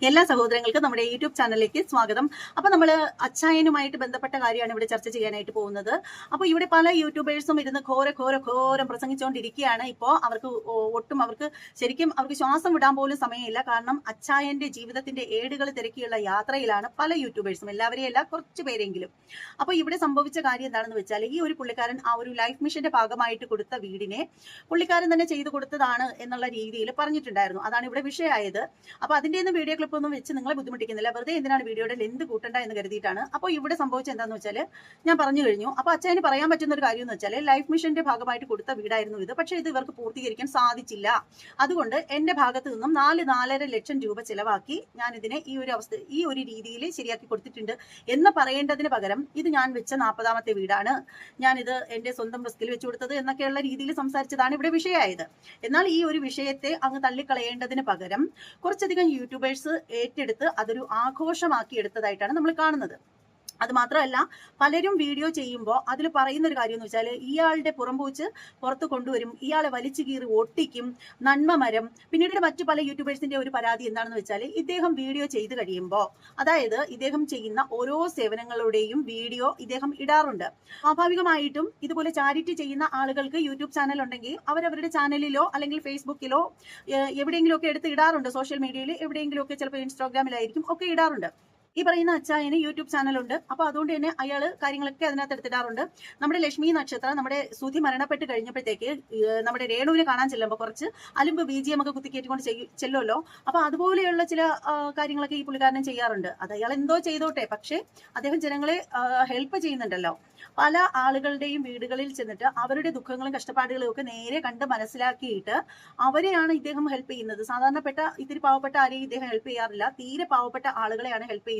എല്ലാ സഹോദരങ്ങൾക്കും നമ്മുടെ യൂട്യൂബ് ചാനലിലേക്ക് സ്വാഗതം. അപ്പൊ നമ്മൾ അച്ചായനുമായിട്ട് ബന്ധപ്പെട്ട കാര്യമാണ് ഇവിടെ ചർച്ച ചെയ്യാനായിട്ട് പോകുന്നത്. അപ്പൊ ഇവിടെ പല യൂട്യൂബേഴ്സും ഇരുന്ന് ഘോരം പ്രസംഗിച്ചുകൊണ്ടിരിക്കുകയാണ്. ഇപ്പോൾ അവർക്ക് ശരിക്കും ശ്വാസം വിടാൻ പോലും സമയമില്ല. കാരണം അച്ചായന്റെ ജീവിതത്തിന്റെ ഏടുകൾ തിരക്കിയുള്ള യാത്രയിലാണ് പല യൂട്യൂബേഴ്സും, എല്ലാവരെയും അല്ല, കുറച്ചു പേരെങ്കിലും. അപ്പൊ ഇവിടെ സംഭവിച്ച കാര്യം എന്താണെന്ന് വെച്ചാൽ, ഈ ഒരു പുള്ളിക്കാരൻ ആ ഒരു ലൈഫ് മിഷന്റെ ഭാഗമായിട്ട് കൊടുത്ത വീടിനെ പുള്ളിക്കാരൻ തന്നെ ചെയ്തു കൊടുത്തതാണ് എന്നുള്ള രീതിയിൽ പറഞ്ഞിട്ടുണ്ടായിരുന്നു. അതാണ് ഇവിടെ വിഷയമായത്. അപ്പൊ അതിന്റെ വീഡിയോ ക്ലിപ്പ് ഒന്നും വെച്ച് നിങ്ങളെ ബുദ്ധിമുട്ടിക്കുന്നില്ല, വെറുതെ എന്തിനാണ് വീഡിയോയുടെ ലെന്ത് കൂട്ടണ്ട എന്ന് കരുതിയിട്ടാണ്. അപ്പോൾ ഇവിടെ സംഭവിച്ചത് എന്താണെന്ന് വെച്ചാൽ ഞാൻ പറഞ്ഞു കഴിഞ്ഞു. അപ്പോൾ അച്ഛന് പറയാൻ പറ്റുന്ന ഒരു കാര്യം എന്ന് വെച്ചാൽ, ലൈഫ് മിഷന്റെ ഭാഗമായിട്ട് കൊടുത്ത വീടായിരുന്നു ഇത്, പക്ഷേ ഇത് ഇവർക്ക് പൂർത്തീകരിക്കാൻ സാധിച്ചില്ല. അതുകൊണ്ട് എന്റെ ഭാഗത്ത് നിന്നും 4-4.5 ലക്ഷം രൂപ ചെലവാക്കി ഞാൻ ഇതിനെ ഈ ഒരു രീതിയിൽ ശരിയാക്കി കൊടുത്തിട്ടുണ്ട് എന്ന് പറയേണ്ടതിന് പകരം, ഇത് ഞാൻ വെച്ച 40ാമത്തെ വീടാണ്, ഞാനിത് എന്റെ സ്വന്തം റിസ്കിൽ വെച്ചു കൊടുത്തത് എന്നൊക്കെയുള്ള രീതിയിൽ സംസാരിച്ചതാണ് ഇവിടെ വിഷയമായത്. എന്നാൽ ഈ ഒരു വിഷയത്തെ അങ്ങ് തള്ളിക്കളയേണ്ടതിന് പകരം കുറച്ചധികം യൂട്യൂബേഴ്സ് ഏറ്റെടുത്ത് അതൊരു ആഘോഷമാക്കി എടുത്തതായിട്ടാണ് നമ്മൾ കാണുന്നത്. അത് മാത്രമല്ല, പലരും വീഡിയോ ചെയ്യുമ്പോൾ അതിൽ പറയുന്ന ഒരു കാര്യം എന്ന് വെച്ചാൽ, ഇയാളുടെ പുറംപൂച്ച് പുറത്ത് കൊണ്ടുവരും, ഇയാളെ വലിച്ചു കീറി ഒട്ടിക്കും, നന്മ മരം. പിന്നീട് മറ്റു പല യൂട്യൂബേഴ്സിന്റെ ഒരു പരാതി എന്താണെന്ന് വെച്ചാൽ, ഇദ്ദേഹം വീഡിയോ ചെയ്ത് കഴിയുമ്പോൾ, അതായത് ഇദ്ദേഹം ചെയ്യുന്ന ഓരോ സേവനങ്ങളുടെയും വീഡിയോ ഇദ്ദേഹം ഇടാറുണ്ട്. സ്വാഭാവികമായിട്ടും ഇതുപോലെ ചാരിറ്റി ചെയ്യുന്ന ആളുകൾക്ക് യൂട്യൂബ് ചാനൽ ഉണ്ടെങ്കിൽ അവരവരുടെ ചാനലിലോ അല്ലെങ്കിൽ ഫേസ്ബുക്കിലോ എവിടെയെങ്കിലുമൊക്കെ എടുത്ത് ഇടാറുണ്ട്. സോഷ്യൽ മീഡിയയിൽ എവിടെയെങ്കിലുമൊക്കെ, ചിലപ്പോൾ ഇൻസ്റ്റാഗ്രാമിലായിരിക്കും ഒക്കെ ഇടാറുണ്ട്. ഈ പറയുന്ന അച്ചായന് യൂട്യൂബ് ചാനലുണ്ട്. അപ്പൊ അതുകൊണ്ട് തന്നെ അയാൾ കാര്യങ്ങളൊക്കെ അതിനകത്ത് എടുത്തിടാറുണ്ട്. നമ്മുടെ ലക്ഷ്മി നക്ഷത്രം, നമ്മുടെ സുധി മരണപ്പെട്ട് കഴിഞ്ഞപ്പോഴത്തേക്ക് നമ്മുടെ രേണുവിനെ കാണാൻ ചെല്ലുമ്പോൾ കുറച്ച് അലുമ്പ് BGM ഒക്കെ കുത്തിക്കേറ്റിക്കൊണ്ട് ചെല്ലുമല്ലോ. അപ്പൊ അതുപോലെയുള്ള ചില കാര്യങ്ങളൊക്കെ ഈ പുള്ളിക്കാരനും ചെയ്യാറുണ്ട്. അത് അയാൾ എന്തോ ചെയ്തോട്ടെ, പക്ഷേ അദ്ദേഹം ജനങ്ങളെ ഹെൽപ്പ് ചെയ്യുന്നുണ്ടല്ലോ. പല ആളുകളുടെയും വീടുകളിൽ ചെന്നിട്ട് അവരുടെ ദുഃഖങ്ങളും കഷ്ടപ്പാടുകളും ഒക്കെ നേരെ കണ്ട് മനസ്സിലാക്കിയിട്ട് അവരെയാണ് ഇദ്ദേഹം ഹെൽപ്പ് ചെയ്യുന്നത്. സാധാരണപ്പെട്ട ഇത്തിരി പാവപ്പെട്ട ആരെയും ഇദ്ദേഹം ഹെൽപ്പ് ചെയ്യാറില്ല, തീരെ പാവപ്പെട്ട ആളുകളെയാണ് ഹെൽപ്പ് ചെയ്യുന്നത്.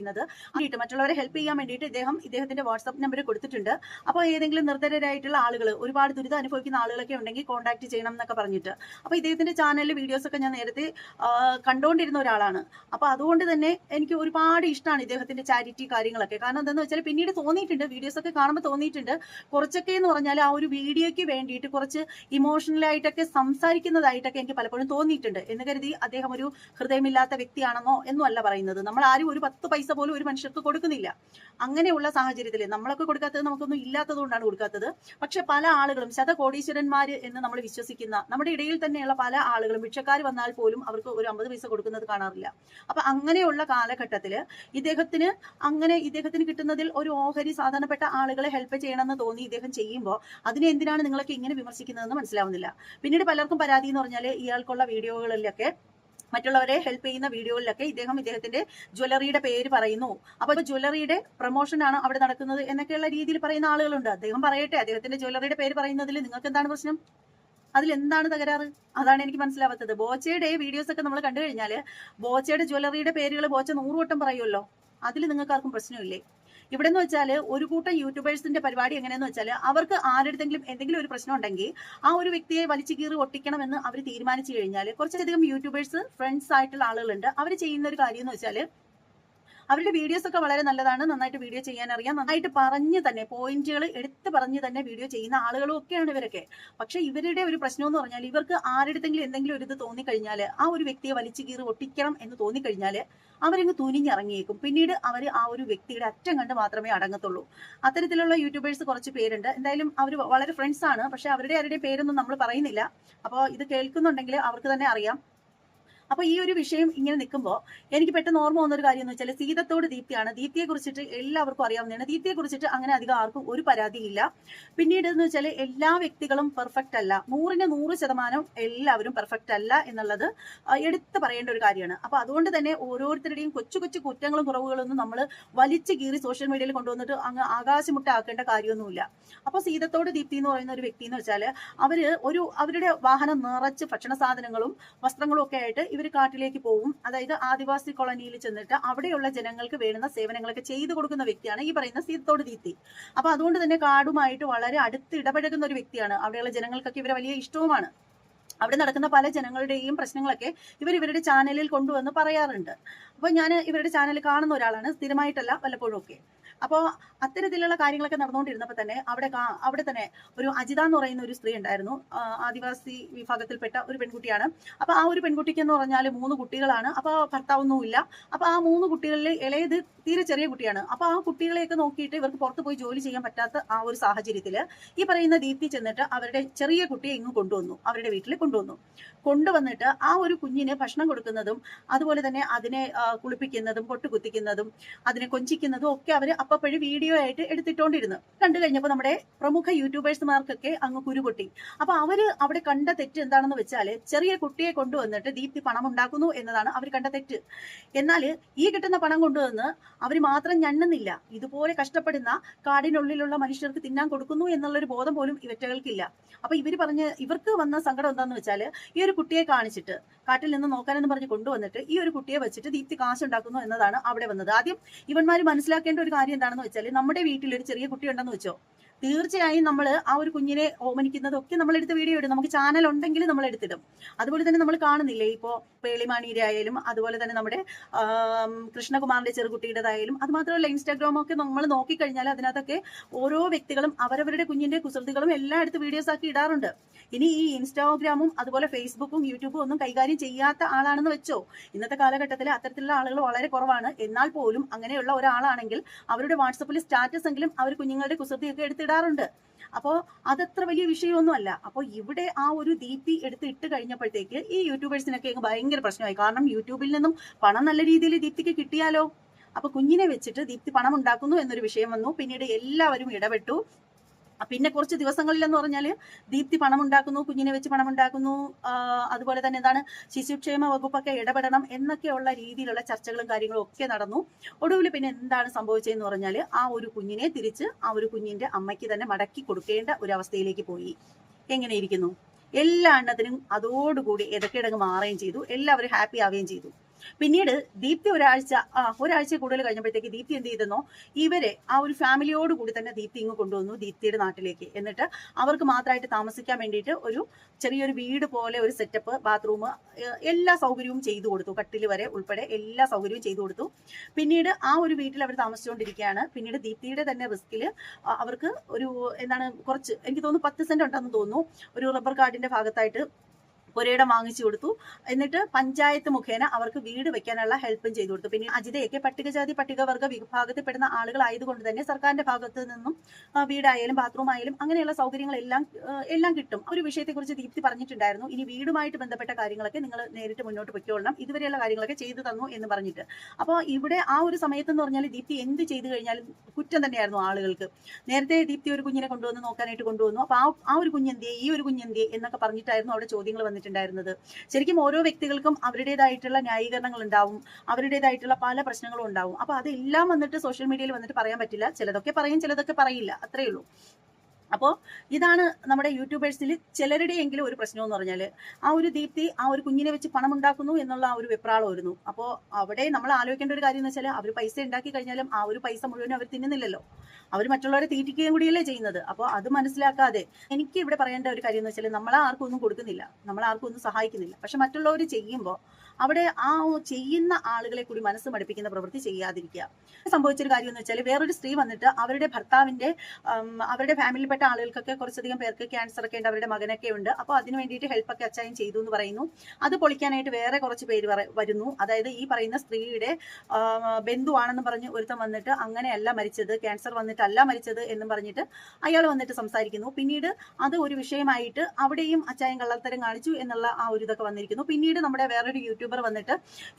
മറ്റുള്ളവരെ ഹെൽപ്പ് ചെയ്യാൻ വേണ്ടിയിട്ട് ഇദ്ദേഹത്തിന്റെ വാട്സ്ആപ്പ് നമ്പർ കൊടുത്തിട്ടുണ്ട്. അപ്പോൾ ഏതെങ്കിലും നിർധരരായിട്ടുള്ള ആളുകൾ, ഒരുപാട് ദുരിതം അനുഭവിക്കുന്ന ആളുകളൊക്കെ ഉണ്ടെങ്കിൽ കോൺടാക്ട് ചെയ്യണം എന്നൊക്കെ പറഞ്ഞിട്ട്. അപ്പൊ ഇദ്ദേഹത്തിന്റെ ചാനലിൽ വീഡിയോസ് ഒക്കെ ഞാൻ നേരത്തെ കണ്ടുകൊണ്ടിരുന്ന ഒരാളാണ്. അപ്പൊ അതുകൊണ്ട് തന്നെ എനിക്ക് ഒരുപാട് ഇഷ്ടമാണ് ഇദ്ദേഹത്തിന്റെ ചാരിറ്റി കാര്യങ്ങളൊക്കെ. കാരണം എന്താണെന്ന് വെച്ചാൽ, പിന്നീട് തോന്നിയിട്ടുണ്ട്, വീഡിയോസ് ഒക്കെ കാണുമ്പോൾ തോന്നിയിട്ടുണ്ട്, കുറച്ചൊക്കെ എന്ന് പറഞ്ഞാൽ ആ ഒരു വീഡിയോയ്ക്ക് വേണ്ടിയിട്ട് കുറച്ച് ഇമോഷണലായിട്ടൊക്കെ സംസാരിക്കുന്നതായിട്ടൊക്കെ എനിക്ക് പലപ്പോഴും തോന്നിയിട്ടുണ്ട്. എന്ന് കരുതി അദ്ദേഹം ഒരു ഹൃദയമില്ലാത്ത വ്യക്തിയാണെന്നോ എന്നും അല്ല പറയുന്നത്. നമ്മൾ ആരും ഒരു 10 പൈസ പോലും ഒരു മനുഷ്യർക്ക് കൊടുക്കുന്നില്ല. അങ്ങനെയുള്ള സാഹചര്യത്തിൽ നമ്മളൊക്കെ കൊടുക്കാത്തത് നമുക്കൊന്നും ഇല്ലാത്തത് കൊണ്ടാണ് കൊടുക്കാത്തത്. പക്ഷെ പല ആളുകളും ശതകോടീശ്വരന്മാര് എന്ന് നമ്മൾ വിശ്വസിക്കുന്ന നമ്മുടെ ഇടയിൽ തന്നെയുള്ള പല ആളുകളും ഭിക്ഷക്കാർ വന്നാൽ പോലും അവർക്ക് ഒരു 50 പൈസ കൊടുക്കുന്നത് കാണാറില്ല. അപ്പൊ അങ്ങനെയുള്ള കാലഘട്ടത്തിൽ ഇദ്ദേഹത്തിന് കിട്ടുന്നതിൽ ഒരു ഓഹരി സാധാരണപ്പെട്ട ആളുകളെ ഹെൽപ്പ് ചെയ്യണമെന്ന് തോന്നി ഇദ്ദേഹം ചെയ്യുമ്പോൾ അതിനെ എന്തിനാണ് നിങ്ങളൊക്കെ ഇങ്ങനെ വിമർശിക്കുന്നതെന്ന് മനസ്സിലാവുന്നില്ല. പിന്നീട് പലർക്കും പരാതി എന്ന് പറഞ്ഞാൽ, ഇയാൾക്കുള്ള വീഡിയോകളിലൊക്കെ, മറ്റുള്ളവരെ ഹെൽപ്പ് ചെയ്യുന്ന വീഡിയോയിലൊക്കെ ഇദ്ദേഹത്തിന്റെ ജ്വല്ലറിയുടെ പേര് പറയുന്നു. അപ്പൊ ജ്വല്ലറിയുടെ പ്രൊമോഷൻ ആണ് അവിടെ നടക്കുന്നത് എന്നൊക്കെയുള്ള രീതിയിൽ പറയുന്ന ആളുകളുണ്ട്. അദ്ദേഹം പറയട്ടെ, അദ്ദേഹത്തിന്റെ ജ്വല്ലറിയുടെ പേര് പറയുന്നതിൽ നിങ്ങൾക്ക് എന്താണ് പ്രശ്നം? അതിലെന്താണ് തകരാറ്? അതാണ് എനിക്ക് മനസ്സിലാവാത്തത്. ബോച്ചയുടെ വീഡിയോസ് ഒക്കെ നമ്മൾ കണ്ടു കഴിഞ്ഞാൽ, ബോച്ചയുടെ ജ്വല്ലറിയുടെ പേരുകൾ ബോച്ച 100 വട്ടം പറയുമല്ലോ. അതിൽ നിങ്ങൾക്ക് ആർക്കും പ്രശ്നമില്ലേ? ഇവിടെ എന്ന് വെച്ചാൽ, ഒരു കൂട്ടം യൂട്യൂബേഴ്സിന്റെ പരിപാടി എങ്ങനെയെന്ന് വെച്ചാൽ, അവർക്ക് ആരുടെങ്കിലും എന്തെങ്കിലും ഒരു പ്രശ്നം ഉണ്ടെങ്കിൽ ആ ഒരു വ്യക്തിയെ വലിച്ചു കീറി ഒട്ടിക്കണമെന്ന് അവർ തീരുമാനിച്ചു കഴിഞ്ഞാൽ, കുറച്ചധികം യൂട്യൂബേഴ്സ് ഫ്രണ്ട്സ് ആയിട്ടുള്ള ആളുകളുണ്ട്. അവർ ചെയ്യുന്ന ഒരു കാര്യം എന്ന് വെച്ചാൽ, അവരുടെ വീഡിയോസ് ഒക്കെ വളരെ നല്ലതാണ്, നന്നായിട്ട് വീഡിയോ ചെയ്യാൻ അറിയാം, നന്നായിട്ട് പറഞ്ഞ് തന്നെ പോയിന്റുകൾ എടുത്ത് പറഞ്ഞ് തന്നെ വീഡിയോ ചെയ്യുന്ന ആളുകളും ഒക്കെയാണ് ഇവരൊക്കെ. പക്ഷെ ഇവരുടെ ഒരു പ്രശ്നം എന്ന് പറഞ്ഞാൽ, ഇവർക്ക് ആരുടെങ്കിലും എന്തെങ്കിലും ഒരു ഇത് തോന്നിക്കഴിഞ്ഞാൽ, ആ ഒരു വ്യക്തിയെ വലിച്ചു കീറി ഒട്ടിക്കണം എന്ന് തോന്നിക്കഴിഞ്ഞാൽ അവരങ്ങ് തുനിഞ്ഞിറങ്ങിയേക്കും. പിന്നീട് അവർ ആ ഒരു വ്യക്തിയുടെ അറ്റം കണ്ട് മാത്രമേ അടങ്ങത്തുള്ളൂ. അത്തരത്തിലുള്ള യൂട്യൂബേഴ്സ് കുറച്ച് പേരുണ്ട്. എന്തായാലും അവർ വളരെ ഫ്രണ്ട്സ് ആണ്. പക്ഷെ ആരുടെ പേരൊന്നും നമ്മൾ പറയുന്നില്ല. അപ്പോൾ ഇത് കേൾക്കുന്നുണ്ടെങ്കിൽ അവർക്ക് തന്നെ അറിയാം. അപ്പൊ ഈ ഒരു വിഷയം ഇങ്ങനെ നിൽക്കുമ്പോൾ എനിക്ക് പെട്ടെന്ന് ഓർമ്മ വന്നൊരു കാര്യം എന്ന് വെച്ചാൽ, സീതത്തോട് ദീപ്തിയാണ്. ദീപ്തിയെ കുറിച്ചിട്ട് എല്ലാവർക്കും അറിയാവുന്നതാണ്. ദീപ്തിയെ കുറിച്ചിട്ട് അങ്ങനെ അധികം ആർക്കും ഒരു പരാതിയില്ല. പിന്നീട് എന്ന് വെച്ചാൽ, എല്ലാ വ്യക്തികളും പെർഫെക്റ്റ് അല്ല, 100% എല്ലാവരും പെർഫെക്റ്റ് അല്ല എന്നുള്ളത് എടുത്തു പറയേണ്ട ഒരു കാര്യമാണ്. അപ്പൊ അതുകൊണ്ട് തന്നെ ഓരോരുത്തരുടെയും കൊച്ചു കൊച്ചു കുറ്റങ്ങളും കുറവുകളൊന്നും നമ്മൾ വലിച്ചു കീറി സോഷ്യൽ മീഡിയയിൽ കൊണ്ടുവന്നിട്ട് അങ്ങ് ആകാശമുട്ടാക്കേണ്ട കാര്യമൊന്നുമില്ല. അപ്പൊ സീതത്തോട് ദീപ്തി എന്ന് പറയുന്ന ഒരു വ്യക്തി എന്ന് വെച്ചാൽ, അവരുടെ വാഹനം നിറച്ച് ഭക്ഷണ സാധനങ്ങളും വസ്ത്രങ്ങളും ഒക്കെ ആയിട്ട് ഇവർ കാട്ടിലേക്ക് പോകും. അതായത് ആദിവാസി കോളനിയിൽ ചെന്നിട്ട് അവിടെയുള്ള ജനങ്ങൾക്ക് വേണ്ടുന്ന സേവനങ്ങളൊക്കെ ചെയ്തു കൊടുക്കുന്ന വ്യക്തിയാണ് ഈ പറയുന്ന സീതത്തോട് ദീപ്തി. അപ്പൊ അതുകൊണ്ട് തന്നെ കാടുമായിട്ട് വളരെ അടുത്ത് ഇടപഴകുന്ന ഒരു വ്യക്തിയാണ്. അവിടെയുള്ള ജനങ്ങൾക്കൊക്കെ ഇവരെ വലിയ ഇഷ്ടവുമാണ്. അവിടെ നടക്കുന്ന പല ജനങ്ങളുടെയും പ്രശ്നങ്ങളൊക്കെ ഇവരുടെ ചാനലിൽ കൊണ്ടുവന്ന് പറയാറുണ്ട്. അപ്പോൾ ഞാൻ ഇവരുടെ ചാനൽ കാണുന്ന ഒരാളാണ്, സ്ഥിരമായിട്ടല്ല, വല്ലപ്പോഴും ഒക്കെ. അപ്പോൾ അത്തരത്തിലുള്ള കാര്യങ്ങളൊക്കെ നടന്നുകൊണ്ടിരുന്നപ്പോൾ തന്നെ അവിടെ തന്നെ ഒരു അജിത എന്ന് പറയുന്ന ഒരു സ്ത്രീ ഉണ്ടായിരുന്നു. ആദിവാസി വിഭാഗത്തിൽപ്പെട്ട ഒരു പെൺകുട്ടിയാണ്. അപ്പോൾ ആ ഒരു പെൺകുട്ടിക്ക് എന്ന് പറഞ്ഞാൽ 3 കുട്ടികളാണ്. അപ്പോൾ ഭർത്താവൊന്നുമില്ല. അപ്പോൾ ആ 3 കുട്ടികളിൽ ഇളയത് തീരെ ചെറിയ കുട്ടിയാണ്. അപ്പോൾ ആ കുട്ടികളെയൊക്കെ നോക്കിയിട്ട് ഇവർക്ക് പുറത്ത് പോയി ജോലി ചെയ്യാൻ പറ്റാത്ത ആ ഒരു സാഹചര്യത്തിൽ ഈ പറയുന്ന ദീപ്തി ചെന്നിട്ട് അവരുടെ ചെറിയ കുട്ടിയെ ഇങ്ങ് കൊണ്ടുവന്നു, അവരുടെ വീട്ടിൽ കൊണ്ടുവന്നിട്ട് ആ ഒരു കുഞ്ഞിന് ഭക്ഷണം കൊടുക്കുന്നതും അതുപോലെ തന്നെ അതിനെ കുളിപ്പിക്കുന്നതും പൊട്ടുകുത്തിക്കുന്നതും അതിനെ കൊഞ്ചിക്കുന്നതും ഒക്കെ അവർ അപ്പപ്പോഴും വീഡിയോ ആയിട്ട് എടുത്തിട്ടോണ്ടിരുന്നു. കണ്ടു കഴിഞ്ഞപ്പോൾ നമ്മുടെ പ്രമുഖ യൂട്യൂബേഴ്സ്മാർക്കൊക്കെ അങ്ങ് കുരുപൊട്ടി. അപ്പൊ അവര് അവിടെ കണ്ട തെറ്റ് എന്താണെന്ന് വെച്ചാല് ചെറിയ കുട്ടിയെ കൊണ്ടുവന്നിട്ട് ദീപ്തി പണം ഉണ്ടാക്കുന്നു എന്നതാണ് അവർ കണ്ട തെറ്റ്. എന്നാൽ ഈ കിട്ടുന്ന പണം കൊണ്ടുവന്ന് അവർ മാത്രം ഞണ്ണുന്നില്ല, ഇതുപോലെ കഷ്ടപ്പെടുന്ന കാടിനുള്ളിലുള്ള മനുഷ്യർക്ക് തിന്നാൻ കൊടുക്കുന്നു എന്നുള്ളൊരു ബോധം പോലും ഇവറ്റകൾക്കില്ല. അപ്പൊ ഇവർക്ക് വന്ന സങ്കടം എന്താണെന്ന് വെച്ചാൽ ഈ ഒരു കുട്ടിയെ കാണിച്ചിട്ട് കാട്ടിൽ നിന്ന് നോക്കാനെന്ന് പറഞ്ഞ് കൊണ്ടുവന്നിട്ട് ഈ ഒരു കുട്ടിയെ വെച്ചിട്ട് ദീപ്തി കാശുണ്ടാക്കുന്നു എന്നതാണ് അവിടെ വന്നത്. ആദ്യം ഇവന്മാർ മനസ്സിലാക്കേണ്ട ഒരു കാര്യം എന്താണെന്ന് വെച്ചാൽ നമ്മുടെ വീട്ടിൽ ഒരു ചെറിയ കുട്ടി ഉണ്ടെന്ന് വെച്ചോ, തീർച്ചയായും നമ്മൾ ആ ഒരു കുഞ്ഞിനെ ഓമനിക്കുന്നതൊക്കെ നമ്മൾ എടുത്ത് വീഡിയോ ഇടും. നമുക്ക് ചാനൽ ഉണ്ടെങ്കിൽ നമ്മൾ എടുത്തിടും. അതുപോലെ തന്നെ നമ്മൾ കാണുന്നില്ലേ, ഇപ്പോൾ പേളിമാണിയുടെ ആയാലും അതുപോലെ തന്നെ നമ്മുടെ കൃഷ്ണകുമാറിന്റെ ചെറുകുട്ടിയുടേതായാലും, അത് മാത്രമല്ല ഇൻസ്റ്റാഗ്രാമൊക്കെ നമ്മൾ നോക്കിക്കഴിഞ്ഞാൽ അതിനകത്തൊക്കെ ഓരോ വ്യക്തികളും അവരവരുടെ കുഞ്ഞിന്റെ കുസൃതികളും എല്ലാം എടുത്ത് വീഡിയോസ് ആക്കി ഇടാറുണ്ട്. ഇനി ഈ ഇൻസ്റ്റാഗ്രാമും അതുപോലെ ഫേസ്ബുക്കും യൂട്യൂബും ഒന്നും കൈകാര്യം ചെയ്യാത്ത ആളാണെന്ന് വെച്ചോ, ഇന്നത്തെ കാലഘട്ടത്തിൽ അത്തരത്തിലുള്ള ആളുകൾ വളരെ കുറവാണ്. എന്നാൽ പോലും അങ്ങനെയുള്ള ഒരാളാണെങ്കിൽ അവരുടെ വാട്സപ്പിൽ സ്റ്റാറ്റസ് എങ്കിലും അവർ കുഞ്ഞുങ്ങളുടെ കുസൃതിയൊക്കെ എടുത്തിടാറുണ്ട്. അപ്പോൾ അതത്ര വലിയ വിഷയമൊന്നുമല്ല. അപ്പോൾ ഇവിടെ ആ ഒരു ദീപ്തി ഇട്ട് കഴിഞ്ഞപ്പോഴത്തേക്ക് ഈ യൂട്യൂബേഴ്സിനൊക്കെ ഭയങ്കര പ്രശ്നമായി. കാരണം യൂട്യൂബിൽ നിന്നും പണം നല്ല രീതിയിൽ ദീപ്തിക്ക് കിട്ടിയാലോ. അപ്പൊ കുഞ്ഞിനെ വെച്ചിട്ട് ദീപ്തി പണം ഉണ്ടാക്കുന്നു എന്നൊരു വിഷയം വന്നു. പിന്നീട് എല്ലാവരും ഇടപെട്ടു. പിന്നെ കുറച്ച് ദിവസങ്ങളിലെന്ന് പറഞ്ഞാൽ ദീപ്തി പണം ഉണ്ടാക്കുന്നു, കുഞ്ഞിനെ വെച്ച് പണം ഉണ്ടാക്കുന്നു, അതുപോലെ തന്നെ എന്താണ് ശിശുക്ഷേമ വകുപ്പൊക്കെ ഇടപെടണം എന്നൊക്കെയുള്ള രീതിയിലുള്ള ചർച്ചകളും കാര്യങ്ങളും ഒക്കെ നടന്നു. ഒടുവിൽ പിന്നെ എന്താണ് സംഭവിച്ചതെന്ന് പറഞ്ഞാൽ ആ ഒരു കുഞ്ഞിനെ തിരിച്ച് ആ ഒരു കുഞ്ഞിന്റെ അമ്മയ്ക്ക് തന്നെ മടക്കി കൊടുക്കേണ്ട ഒരു അവസ്ഥയിലേക്ക് പോയി. എങ്ങനെ ഇരിക്കുന്നു? എല്ലാ എണ്ണത്തിനും അതോടുകൂടി ഇടയ്ക്കിടങ്ങ് മാറുകയും ചെയ്തു. എല്ലാവരും ഹാപ്പി ആവുകയും ചെയ്തു. പിന്നീട് ദീപ്തി ഒരാഴ്ച കൂടുതൽ കഴിഞ്ഞപ്പോഴത്തേക്ക് ദീപ്തി എന്ത് ചെയ്തെന്നോ, ഇവരെ ആ ഒരു ഫാമിലിയോട് കൂടി തന്നെ ദീപ്തി ഇങ്ങ് കൊണ്ടുവന്നു ദീപ്തിയുടെ നാട്ടിലേക്ക്. എന്നിട്ട് അവർക്ക് മാത്രമായിട്ട് താമസിക്കാൻ വേണ്ടിയിട്ട് ഒരു ചെറിയൊരു വീട് പോലെ ഒരു സെറ്റപ്പ്, ബാത്റൂം, എല്ലാ സൗകര്യവും ചെയ്തു കൊടുത്തു. കട്ടിൽ വരെ ഉൾപ്പെടെ എല്ലാ സൗകര്യവും ചെയ്തു കൊടുത്തു. പിന്നീട് ആ ഒരു വീട്ടിൽ അവർ താമസിച്ചുകൊണ്ടിരിക്കുകയാണ്. പിന്നീട് ദീപ്തിയുടെ തന്നെ റിസ്കിൽ അവർക്ക് ഒരു കുറച്ച്, എനിക്ക് തോന്നുന്നു 10 സെന്റ് ഉണ്ടെന്ന് തോന്നുന്നു, ഒരു റബ്ബർ കാർഡിന്റെ ഭാഗത്തായിട്ട് ഒരിടം വാങ്ങിച്ചു കൊടുത്തു. എന്നിട്ട് പഞ്ചായത്ത് മുഖേന അവർക്ക് വീട് വെക്കാനുള്ള ഹെൽപ്പും ചെയ്തു കൊടുത്തു. പിന്നെ അജിതയൊക്കെ പട്ടികജാതി പട്ടികവർഗ വിഭാഗത്തിൽപ്പെടുന്ന ആളുകളായതുകൊണ്ട് തന്നെ സർക്കാരിന്റെ ഭാഗത്ത് നിന്നും വീടായാലും ബാത്റൂം ആയാലും അങ്ങനെയുള്ള സൗകര്യങ്ങളെല്ലാം കിട്ടും. ഒരു വിഷയത്തെക്കുറിച്ച് ദീപ്തി പറഞ്ഞിട്ടുണ്ടായിരുന്നു, ഇനി വീടുമായിട്ട് ബന്ധപ്പെട്ട കാര്യങ്ങളൊക്കെ നിങ്ങൾ നേരിട്ട് മുന്നോട്ട് പൊയ്ക്കൊള്ളണം, ഇതുവരെയുള്ള കാര്യങ്ങളൊക്കെ ചെയ്തു തന്നു എന്ന് പറഞ്ഞിട്ട്. അപ്പോൾ ഇവിടെ ആ ഒരു സമയത്തെന്ന് പറഞ്ഞാൽ ദീപ്തി എന്ത് ചെയ്തു കഴിഞ്ഞാലും കുറ്റം തന്നെയായിരുന്നു ആളുകൾക്ക്. നേരത്തെ ദീപ്തി ഒരു കുഞ്ഞിനെ നോക്കാനായിട്ട് കൊണ്ടുവന്നു. അപ്പൊ ആ ഒരു കുഞ്ഞെന്തിയെ, ഈ ഒരു കുഞ്ഞെന്തിയെ എന്നൊക്കെ പറഞ്ഞിട്ടായിരുന്നു അവിടെ ചോദ്യങ്ങൾ വന്നിട്ടുണ്ടായിരുന്നത്. ശരിക്കും ഓരോ വ്യക്തികൾക്കും അവരുടേതായിട്ടുള്ള ന്യായീകരണങ്ങൾ ഉണ്ടാവും, അവരുടേതായിട്ടുള്ള പല പ്രശ്നങ്ങളും ഉണ്ടാവും. അപ്പൊ അതെല്ലാം വന്നിട്ട് സോഷ്യൽ മീഡിയയിൽ വന്നിട്ട് പറയാൻ പറ്റില്ല. ചിലതൊക്കെ പറയും, ചിലതൊക്കെ പറയില്ല, അത്രേ ഉള്ളൂ. അപ്പോൾ ഇതാണ് നമ്മുടെ യൂട്യൂബേഴ്സിൽ ചിലരുടെയെങ്കിലും ഒരു പ്രശ്നം എന്ന് പറഞ്ഞാൽ, ആ ഒരു ദീപ്തി ആ ഒരു കുഞ്ഞിനെ വെച്ച് പണം ഉണ്ടാക്കുന്നു എന്നുള്ള ആ ഒരു വെപ്രാളമായിരുന്നു. അപ്പോൾ അവിടെ നമ്മൾ ആലോചിക്കേണ്ട ഒരു കാര്യം എന്ന് വെച്ചാൽ, അവർ പൈസ ഉണ്ടാക്കി കഴിഞ്ഞാലും ആ ഒരു പൈസ മുഴുവനും അവർ തിന്നുന്നില്ലല്ലോ, അവർ മറ്റുള്ളവരെ തീറ്റിക്കുകയും കൂടിയല്ലേ ചെയ്യുന്നത്. അപ്പോൾ അത് മനസ്സിലാക്കാതെ എനിക്ക് ഇവിടെ പറയേണ്ട ഒരു കാര്യം എന്ന് വെച്ചാൽ, നമ്മളെ ആർക്കും ഒന്നും കൊടുക്കുന്നില്ല, നമ്മളെ ആർക്കും ഒന്നും സഹായിക്കുന്നില്ല. പക്ഷെ മറ്റുള്ളവർ ചെയ്യുമ്പോൾ അവിടെ ആ ചെയ്യുന്ന ആളുകളെ കൂടി മനസ്സ് മടുപ്പിക്കുന്ന പ്രവൃത്തി ചെയ്യാതിരിക്കുക. സംഭവിച്ചൊരു കാര്യം എന്ന് വെച്ചാൽ, വേറൊരു സ്ത്രീ വന്നിട്ട് അവരുടെ ഭർത്താവിന്റെ അവരുടെ ഫാമിലിയിൽപ്പെട്ട ആളുകൾക്കൊക്കെ കുറച്ചധികം പേർക്ക് ക്യാൻസർ ഒക്കെ ഉണ്ട്, അവരുടെ മകനൊക്കെ ഉണ്ട്. അപ്പോൾ അതിന് വേണ്ടിയിട്ട് ഹെൽപ്പൊക്കെ അച്ചായൻ ചെയ്തു എന്ന് പറയുന്നു. അത് പൊളിക്കാനായിട്ട് വേറെ കുറച്ച് പേര് വരുന്നു. അതായത് ഈ പറയുന്ന സ്ത്രീയുടെ ബന്ധുവാണെന്ന് പറഞ്ഞ് ഒരുത്തം വന്നിട്ട് അങ്ങനെയല്ല മരിച്ചത്, ക്യാൻസർ വന്നിട്ടല്ല മരിച്ചത് എന്നും പറഞ്ഞിട്ട് അയാൾ വന്നിട്ട് സംസാരിക്കുന്നു. പിന്നീട് അത് ഒരു വിഷയമായിട്ട് അവിടെയും അച്ചായൻ കള്ളത്തരം കാണിച്ചു എന്നുള്ള ആ ഒരു ഇതൊക്കെ വന്നിരിക്കുന്നു. പിന്നീട് നമ്മുടെ വേറൊരു യൂട്യൂബർ വന്നിട്ട്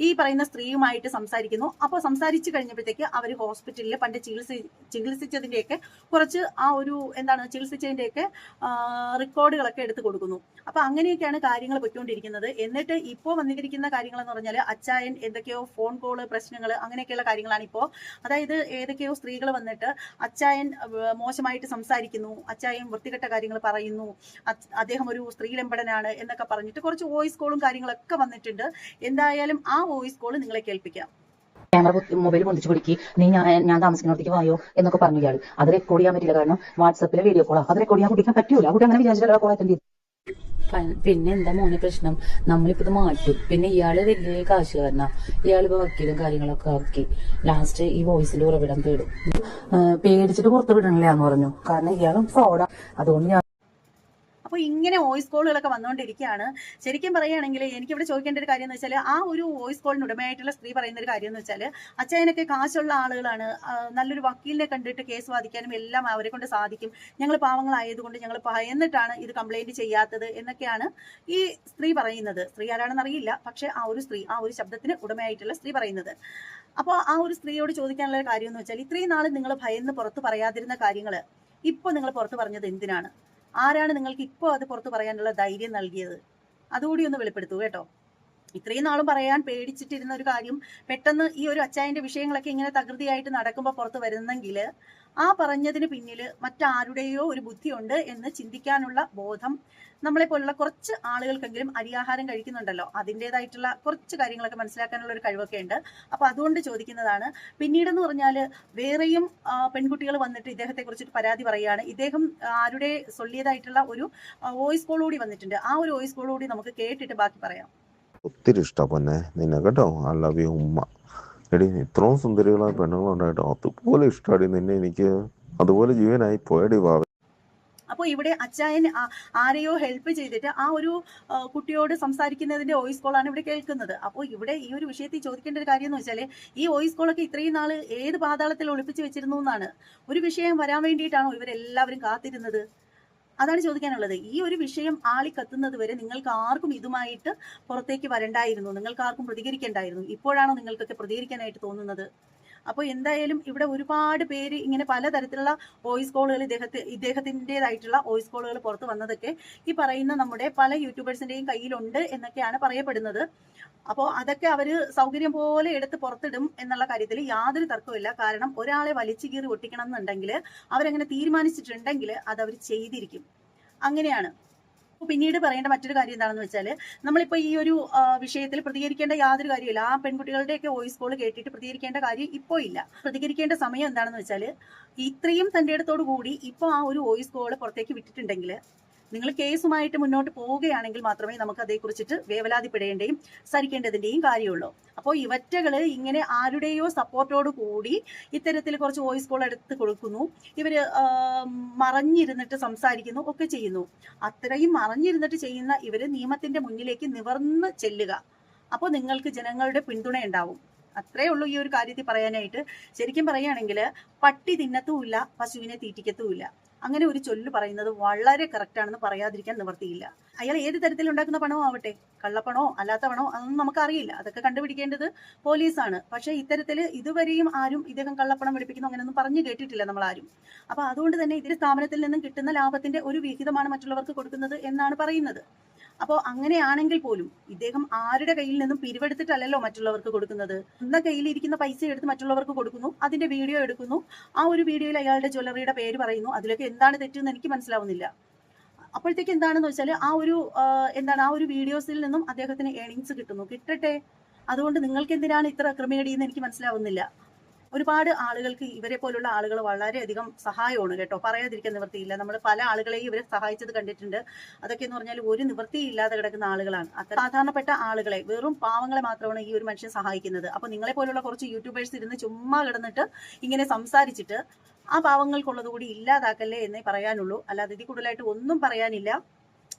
ഈ പറയുന്ന സ്ത്രീയുമായിട്ട് സംസാരിക്കുന്നു. അപ്പോൾ സംസാരിച്ചു കഴിഞ്ഞപ്പോഴത്തേക്ക് അവർ ഹോസ്പിറ്റലിൽ പണ്ട് ചികിത്സിച്ചതിന്റെയൊക്കെ കുറച്ച് ആ ഒരു ചികിത്സിച്ചതിന്റെയൊക്കെ റെക്കോർഡുകളൊക്കെ എടുത്തു കൊടുക്കുന്നു. അപ്പൊ അങ്ങനെയൊക്കെയാണ് കാര്യങ്ങൾ പൊയ്ക്കൊണ്ടിരിക്കുന്നത്. എന്നിട്ട് ഇപ്പോൾ വന്നിരിക്കുന്ന കാര്യങ്ങൾ എന്ന് പറഞ്ഞാൽ, അച്ചായൻ എന്തൊക്കെയോ ഫോൺ കോള് പ്രശ്നങ്ങൾ അങ്ങനെയൊക്കെയുള്ള കാര്യങ്ങളാണ് ഇപ്പോൾ. അതായത് ഏതൊക്കെയോ സ്ത്രീകൾ വന്നിട്ട് അച്ചായൻ മോശമായിട്ട് സംസാരിക്കുന്നു, അച്ചായൻ വൃത്തികെട്ട കാര്യങ്ങൾ പറയുന്നു, അദ്ദേഹം ഒരു സ്ത്രീലമ്പടനാണ് എന്നൊക്കെ പറഞ്ഞിട്ട് കുറച്ച് വോയിസ് കോളും കാര്യങ്ങളൊക്കെ വന്നിട്ടുണ്ട്. എന്തായാലും ആ വോയിസ് കോള് നിങ്ങളെ കേൾപ്പിക്കാം. ക്യാമറ മൊബൈൽ പൊന്തിച്ചു പിടിക്കി, നീ ഞാൻ താമസിക്കുന്നിടത്തേക്ക് വായോ എന്നൊക്കെ പറഞ്ഞു ഇയാൾ. അത് റെക്കോർഡ് ചെയ്യാൻ പറ്റില്ല, കാരണം വാട്സപ്പിലെ വീഡിയോ കോളാ, അത് റെക്കോർഡ് ചെയ്യാൻ കുട്ടിക്കാൻ പറ്റൂല. കുട്ടി അങ്ങനെ വിചാരിച്ചിട്ടുള്ള കോൾ അറ്റൻഡ് ചെയ്തു. പിന്നെ എന്താ മോനെ പ്രശ്നം? നമ്മളിപ്പോ ഇത് മാറ്റും. പിന്നെ ഇയാള് വലിയ കാശുകാരനാ. ഇയാളിപ്പോ വക്കീലും കാര്യങ്ങളൊക്കെ ആക്കി ലാസ്റ്റ് ഈ വോയിസിന്റെ ഉറവിടം തേടും. പേടിച്ചിട്ട് പുറത്ത് വിടണില്ലാന്ന് പറഞ്ഞു. കാരണം ഇയാളും ഫ്രോഡാ. അതുകൊണ്ട് ഞാൻ അപ്പോൾ ഇങ്ങനെ വോയിസ് കോളുകളൊക്കെ വന്നുകൊണ്ടിരിക്കുകയാണ്. ശരിക്കും പറയുകയാണെങ്കിൽ എനിക്കിവിടെ ചോദിക്കേണ്ട ഒരു കാര്യം എന്ന് വെച്ചാൽ, ആ ഒരു വോയിസ് കോളിന് ഉടമയായിട്ടുള്ള സ്ത്രീ പറയുന്ന ഒരു കാര്യം എന്ന് വെച്ചാൽ, അച്ചായനൊക്കെ കാശുള്ള ആളുകളാണ്, നല്ലൊരു വക്കീലിനെ കണ്ടിട്ട് കേസ് വാദിക്കാനും എല്ലാം അവരെ കൊണ്ട് സാധിക്കും, ഞങ്ങൾ പാവങ്ങളായതുകൊണ്ട് ഞങ്ങൾ ഭയന്നിട്ടാണ് ഇത് കംപ്ലൈന്റ് ചെയ്യാത്തത് എന്നൊക്കെയാണ് ഈ സ്ത്രീ പറയുന്നത്. സ്ത്രീ ആരാണെന്ന് അറിയില്ല, പക്ഷെ ആ ഒരു സ്ത്രീ, ആ ഒരു ശബ്ദത്തിന് ഉടമയായിട്ടുള്ള സ്ത്രീ പറയുന്നത്. അപ്പോൾ ആ ഒരു സ്ത്രീയോട് ചോദിക്കാനുള്ള കാര്യം എന്ന് വെച്ചാൽ, ഇത്രയും നാൾ നിങ്ങൾ ഭയന്ന് പുറത്ത് പറയാതിരുന്ന കാര്യങ്ങൾ ഇപ്പോൾ നിങ്ങൾ പുറത്ത് പറഞ്ഞത് എന്തിനാണ്? ആരാണ് നിങ്ങൾക്ക് ഇപ്പോൾ അത് പുറത്ത് പറയാനുള്ള ധൈര്യം നൽകിയത്? അതുകൂടി ഒന്ന് വെളിപ്പെടുത്തൂ കേട്ടോ. ഇത്രയും നാളും പറയാൻ പേടിച്ചിട്ടിരുന്ന ഒരു കാര്യം പെട്ടെന്ന് ഈ ഒരു അച്ചായന്റെ വിഷയങ്ങളൊക്കെ ഇങ്ങനെ തകൃതിയായിട്ട് നടക്കുമ്പോൾ പുറത്ത് വരുന്നെങ്കിൽ ആ പറഞ്ഞതിന് പിന്നിൽ മറ്റാരുടെയോ ഒരു ബുദ്ധിയുണ്ട് എന്ന് ചിന്തിക്കാനുള്ള ബോധം നമ്മളെ പോലുള്ള കുറച്ച് ആളുകൾക്കെങ്കിലും അരിയാഹാരം കഴിക്കുന്നുണ്ടല്ലോ, അതിൻ്റെതായിട്ടുള്ള കുറച്ച് കാര്യങ്ങളൊക്കെ മനസ്സിലാക്കാനുള്ള ഒരു കഴിവൊക്കെ ഉണ്ട്. അപ്പൊ അതുകൊണ്ട് ചോദിക്കുന്നതാണ്. പിന്നീടെന്ന് പറഞ്ഞാൽ വേറെയും പെൺകുട്ടികൾ വന്നിട്ട് ഇദ്ദേഹത്തെ കുറിച്ചിട്ട് പരാതി പറയുകയാണ്. ഇദ്ദേഹം ആരുടെ സൊല്ലിയതായിട്ടുള്ള ഒരു വോയിസ് കോൾ കൂടി വന്നിട്ടുണ്ട്. ആ ഒരു വോയിസ് കോൾ കൂടി നമുക്ക് കേട്ടിട്ട് ബാക്കി പറയാം. ഒത്തിരി ഇഷ്ടം പൊന്നെ നിന്നെ കേട്ടോ. ഐ ലവ് യു ഉമ്മ. എടി ഇത്രയും സുന്ദരികളായ പെണ്ണുങ്ങളുണ്ടായിട്ടോ അതുപോലെ ഇഷ്ടമാടി നിന്നെ എനിക്ക്. അതുപോലെ ജീവനായി പോയടി വാവ. അപ്പോൾ ഇവിടെ അച്ചായൻ ആരെയോ ഹെൽപ്പ് ചെയ്തിട്ട് ആ ഒരു കുട്ടിയോട് സംസാരിക്കുന്നതിന്റെ വോയിസ് കോളാണ് ഇവിടെ കേൾക്കുന്നത്. അപ്പോൾ ഇവിടെ ഈ ഒരു വിഷയത്തിൽ ചോദിക്കേണ്ട ഒരു കാര്യം എന്ന് വെച്ചാൽ, ഈ വോയിസ് കോളൊക്കെ ഇത്രയും നാൾ ഏത് പാതാളത്തിൽ ഒളിപ്പിച്ച് വെച്ചിരുന്നു എന്നാണ്. ഒരു വിഷയം വരാൻ വേണ്ടിയിട്ടാണോ ഇവരെല്ലാവരും കാത്തിരുന്നത്? അതാണ് ചോദിക്കാനുള്ളത്. ഈ ഒരു വിഷയം ആളിക്കത്തുന്നത് വരെ നിങ്ങൾക്ക് ആർക്കും ഇതുമായിട്ട് പുറത്തേക്ക് വരണ്ടായിരുന്നു, നിങ്ങൾക്ക് ആർക്കും പ്രതികരിക്കേണ്ടായിരുന്നു. ഇപ്പോഴാണോ നിങ്ങൾക്കൊക്കെ പ്രതികരിക്കാനായിട്ട് തോന്നുന്നത്? അപ്പോൾ എന്തായാലും ഇവിടെ ഒരുപാട് പേര് ഇങ്ങനെ പലതരത്തിലുള്ള വോയിസ് കോളുകൾ ഇദ്ദേഹത്തിൻ്റെതായിട്ടുള്ള വോയിസ് കോളുകൾ പുറത്ത് വന്നതൊക്കെ ഈ പറയുന്ന നമ്മുടെ പല യൂട്യൂബേഴ്സിന്റെയും കയ്യിലുണ്ട് എന്നൊക്കെയാണ് പറയപ്പെടുന്നത്. അപ്പോൾ അതൊക്കെ അവര് സൗകര്യം പോലെ എടുത്ത് പുറത്തിടും എന്നുള്ള കാര്യത്തിൽ യാതൊരു തർക്കമില്ല. കാരണം ഒരാളെ വലിച്ചു കീറി ഒട്ടിക്കണം എന്നുണ്ടെങ്കിൽ അവരങ്ങനെ തീരുമാനിച്ചിട്ടുണ്ടെങ്കിൽ അത് അവർ ചെയ്തിരിക്കും. അങ്ങനെയാണ്. പിന്നീട് പറയേണ്ട മറ്റൊരു കാര്യം എന്താണെന്ന് വെച്ചാൽ, നമ്മളിപ്പോൾ ഈ ഒരു വിഷയത്തിൽ പ്രതികരിക്കേണ്ട യാതൊരു കാര്യമില്ല. ആ പെൺകുട്ടികളുടെയൊക്കെ വോയിസ് കോൾ കേട്ടിട്ട് പ്രതികരിക്കേണ്ട കാര്യം ഇപ്പോൾ ഇല്ല. പ്രതികരിക്കേണ്ട സമയം എന്താണെന്ന് വെച്ചാൽ, ഇത്രയും തൻ്റെ ഇടത്തോടു കൂടി ഇപ്പോൾ ആ ഒരു വോയിസ് കോൾ പുറത്തേക്ക് വിട്ടിട്ടുണ്ടെങ്കിൽ നിങ്ങൾ കേസുമായിട്ട് മുന്നോട്ട് പോവുകയാണെങ്കിൽ മാത്രമേ നമുക്ക് അതേക്കുറിച്ചിട്ട് വേവലാതിപ്പെടേണ്ടയും സരിക്കേണ്ടതിൻ്റെയും കാര്യമുള്ളൂ. അപ്പോൾ ഇവറ്റകൾ ഇങ്ങനെ ആരുടെയോ സപ്പോർട്ടോട് കൂടി ഇത്തരത്തിൽ കുറച്ച് വോയിസ് കോൾ എടുത്ത് കൊടുക്കുന്നു, ഇവർ മറഞ്ഞിരുന്നിട്ട് സംസാരിക്കുന്നു ഒക്കെ ചെയ്യുന്നു. അത്രയും മറഞ്ഞിരുന്നിട്ട് ചെയ്യുന്ന ഇവർ നിയമത്തിന്റെ മുന്നിലേക്ക് നിവർന്ന് ചെല്ലുക. അപ്പോൾ നിങ്ങൾക്ക് ജനങ്ങളുടെ പിന്തുണ ഉണ്ടാവും. അത്രേ ഉള്ളൂ ഈ ഒരു കാര്യത്തിൽ പറയാനായിട്ട്. ശരിക്കും പറയുകയാണെങ്കിൽ പട്ടി തിന്നത്തുമില്ല, പശുവിനെ തീറ്റിക്കത്തുമില്ല. അങ്ങനെ ഒരു ചൊല്ല് പറയുന്നത് വളരെ കറക്റ്റ് ആണെന്ന് പറയാതിരിക്കാൻ നിവർത്തിയില്ല. അയാൾ ഏത് തരത്തിൽ ഉണ്ടാക്കുന്ന പണമോ ആവട്ടെ, കള്ളപ്പണോ അല്ലാത്ത പണോ അതൊന്നും നമുക്കറിയില്ല, അതൊക്കെ കണ്ടുപിടിക്കേണ്ടത് പോലീസാണ്. പക്ഷേ ഇത്തരത്തിൽ ഇതുവരെയും ആരും ഇദ്ദേഹം കള്ളപ്പണം വെളുപ്പിക്കുന്നു അങ്ങനെയൊന്നും പറഞ്ഞു കേട്ടിട്ടില്ല നമ്മൾ ആരും. അപ്പൊ അതുകൊണ്ട് തന്നെ ഇതിന്റെ സ്ഥാപനത്തിൽ നിന്നും കിട്ടുന്ന ലാഭത്തിന്റെ ഒരു വിഹിതമാണ് മറ്റുള്ളവർക്ക് കൊടുക്കുന്നത് എന്നാണ് പറയുന്നത്. അപ്പോൾ അങ്ങനെയാണെങ്കിൽ പോലും ഇദ്ദേഹം ആരുടെ കയ്യിൽ നിന്നും പിരിവെടുത്തിട്ടല്ലല്ലോ മറ്റുള്ളവർക്ക് കൊടുക്കുന്നത്. സ്വന്തം കയ്യിലിരിക്കുന്ന പൈസ എടുത്ത് മറ്റുള്ളവർക്ക് കൊടുക്കുന്നു, അതിന്റെ വീഡിയോ എടുക്കുന്നു, ആ ഒരു വീഡിയോയിൽ അയാളുടെ ജ്വല്ലറിയുടെ പേര് പറയുന്നു. അതിലൊക്കെ എന്താണ് തെറ്റെന്ന് എനിക്ക് മനസ്സിലാവുന്നില്ല. അപ്പോഴത്തേക്ക് എന്താണെന്ന് വെച്ചാൽ ആ ഒരു വീഡിയോസിൽ നിന്നും അദ്ദേഹത്തിന് ഏണിങ്സ് കിട്ടുന്നു. കിട്ടട്ടെ, അതുകൊണ്ട് നിങ്ങൾക്ക് എന്തിനാണ് ഇത്ര ക്രമേടിയെന്ന് എനിക്ക് മനസ്സിലാവുന്നില്ല. ഒരുപാട് ആളുകൾക്ക് ഇവരെ പോലുള്ള ആളുകൾ വളരെയധികം സഹായമാണ് കേട്ടോ, പറയാതിരിക്കാൻ നിവൃത്തിയില്ല. നമ്മൾ പല ആളുകളെയും ഇവരെ സഹായിച്ചത് കണ്ടിട്ടുണ്ട്. അതൊക്കെ എന്ന് പറഞ്ഞാൽ ഒരു നിവൃത്തിയില്ലാതെ കിടക്കുന്ന ആളുകളാണ്. അത്ര സാധാരണപ്പെട്ട ആളുകളെ, വെറും പാവങ്ങളെ മാത്രമാണ് ഈ ഒരു മനുഷ്യൻ സഹായിക്കുന്നത്. അപ്പൊ നിങ്ങളെ പോലുള്ള കുറച്ച് യൂട്യൂബേഴ്സ് ഇരുന്ന് ചുമ്മാ കിടന്നിട്ട് ഇങ്ങനെ സംസാരിച്ചിട്ട് ആ പാവങ്ങൾക്കുള്ളത് കൂടി ഇല്ലാതാക്കല്ലേ എന്നേ പറയാനുള്ളൂ. അല്ലാതെ ഇതിൽ കൂടുതലായിട്ട് ഒന്നും പറയാനില്ല.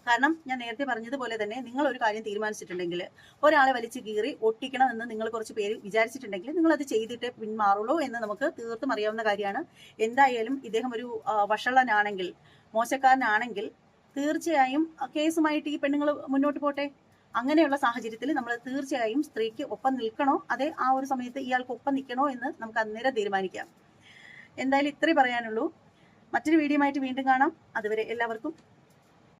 കാരണം ഞാൻ നേരത്തെ പറഞ്ഞതുപോലെ തന്നെ നിങ്ങൾ ഒരു കാര്യം തീരുമാനിച്ചിട്ടുണ്ടെങ്കിൽ, ഒരാളെ വലിച്ചു കീറി ഒട്ടിക്കണം എന്ന് നിങ്ങൾ കുറച്ച് പേര് വിചാരിച്ചിട്ടുണ്ടെങ്കിൽ നിങ്ങൾ അത് ചെയ്തിട്ടേ പിന്മാറുള്ളൂ എന്ന് നമുക്ക് തീർത്തും അറിയാവുന്ന കാര്യമാണ്. എന്തായാലും ഇദ്ദേഹം ഒരു വഷളനാണെങ്കിൽ, മോശക്കാരനാണെങ്കിൽ തീർച്ചയായും കേസുമായിട്ട് ഈ പെണ്ണുങ്ങൾ മുന്നോട്ട് പോട്ടെ. അങ്ങനെയുള്ള സാഹചര്യത്തിൽ നമ്മൾ തീർച്ചയായും സ്ത്രീക്ക് ഒപ്പം നിൽക്കണോ, അതെ ആ ഒരു സമയത്ത് ഇയാൾക്ക് ഒപ്പം നിൽക്കണോ എന്ന് നമുക്ക് അന്നേരം തീരുമാനിക്കാം. എന്തായാലും ഇത്രേ പറയാനുള്ളൂ. മറ്റൊരു വീഡിയോ ആയിട്ട് വീണ്ടും കാണാം. അതുവരെ എല്ലാവർക്കും